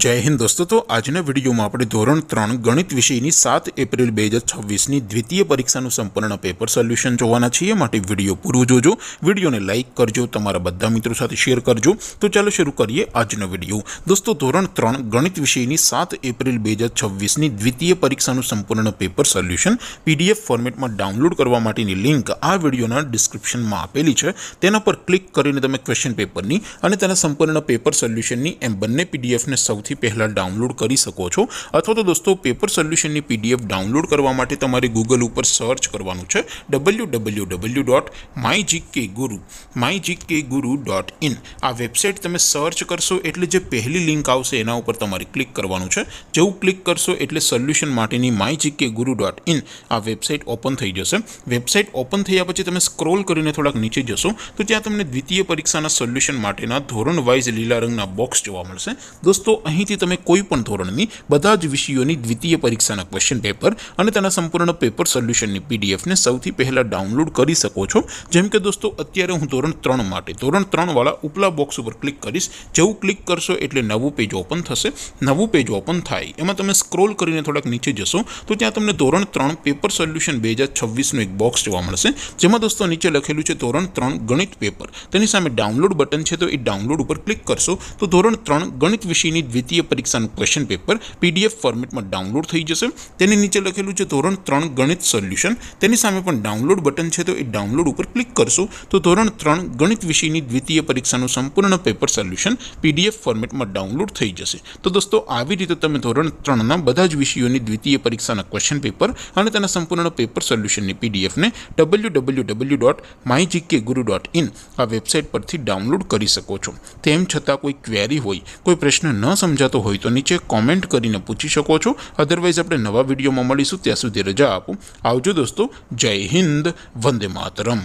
जय हिंद दोस्तों। तो आजना विडियो में આપણે ધોરણ 3 ગણિત વિષયની 7 એપ્રિલ 2026 ની દ્વિતીય પરીક્ષાનું સંપૂર્ણ પેપર સોલ્યુશન જોવાના છીએ। માટે વિડિયો પૂરો જોજો, વિડિયોને લાઈક કરજો, તમારા બધા મિત્રો સાથે શેર કરજો। તો ચાલો શરૂ કરીએ આજનો વિડિયો। દોસ્તો ધોરણ 3 ગણિત વિષયની 7 એપ્રિલ 2026 ની દ્વિતીય પરીક્ષાનું સંપૂર્ણ પેપર સોલ્યુશન પીડીએફ ફોર્મેટમાં ડાઉનલોડ કરવા માટેની લિંક આ વિડિયોના ડિસ્ક્રિપ્શનમાં આપેલી છે। તેના પર ક્લિક કરીને તમે ક્વેશ્ચન પેપરની અને તેના સંપૂર્ણ પેપર સોલ્યુશનની એમ બંને પીડીએફને સૌથી पहला डाउनलॉड कर सको छो। अथवा तो दोस्तों पेपर सोल्यूशन की पीडीएफ डाउनलॉड करवा माटे तमारे गूगल पर सर्च करवानुं छे www.mygkguru.in। आ वेबसाइट तमे सर्च करशो एटले जे पहली लिंक आवशे एना उपर तमारे क्लिक करवानुं छे। जेवुं क्लिक करशो एटले सोल्यूशन माटेनी mygkguru.in आ वेबसाइट ओपन थई जशे। वेबसाइट ओपन थया पछी तमे स्क्रॉल करीने थोड़ाक नीचे जशो तो त्यां तमने द्वितीय परीक्षाना सोल्यूशन माटेना धोरण वाइज लीला रंगना बॉक्स जोवा मळशे। दोस्तों અહીંથી તમે કોઈ પણ ધોરણની બધા જ વિષયોની દ્વિતીય પરીક્ષાના ક્વેશ્ચન પેપર અને તેના સંપૂર્ણ પેપર સોલ્યુશનની પીડીએફને સૌથી પહેલા ડાઉનલોડ કરી શકો છો। જેમ કે દોસ્તો અત્યારે હું ધોરણ 3 માટે ધોરણ 3 વાળા ઉપલા બોક્સ ઉપર ક્લિક કરીશ। જેવું ક્લિક કરશો એટલે નવું પેજ ઓપન થશે। નવું પેજ ઓપન થાય એમાં તમે સ્ક્રોલ કરીને થોડાક નીચે જશો તો ત્યાં તમને ધોરણ 3 પેપર સોલ્યુશન 2026 નું એક બોક્સ જોવા મળશે। જેમાં દોસ્તો નીચે લખેલું છે ધોરણ 3 ગણિત પેપર। તેની સામે ડાઉનલોડ બટન છે તો એ ડાઉનલોડ ઉપર ક્લિક કરશો તો ધોરણ 3 ગણિત વિષયની द्वितीय परीक्षा क्वेश्चन पेपर पीडीएफ फॉर्मेट में डाउनलॉड थई जशे। तेनी नीचे लखेलुं छे धोरण 3 गणित सोल्यूशन। तेनी सामे पण डाउनलॉड बटन छे तो ए डाउनलॉड पर क्लिक करशो तो धोरण 3 गणित विषयनी द्वितीय परीक्षानुं संपूर्ण पेपर सोल्यूशन पीडीएफ फॉर्मेट में डाउनलॉड थई जशे। तो दोस्तों આવી રીતે તમે ધોરણ 3 ના બધા જ વિષયોની દ્વિતીય પરીક્ષાના ક્વેશ્ચન પેપર અને તેના સંપૂર્ણ પેપર સોલ્યુશનની પીડીએફ ને www.mygkguru.in આ વેબસાઇટ પરથી ડાઉનલોડ કરી શકો છો। તેમ છતાં કોઈ ક્વેરી હોય, કોઈ પ્રશ્ન ન समझातो होय तो नीचे कॉमेंट करीने पूछी शको छो। अदरवाइज आपणे नवा विडियो में मळीशुं, त्यां सुधी रजा आपो। आवजो दोस्तों। जय हिंद, वंदे मातरम।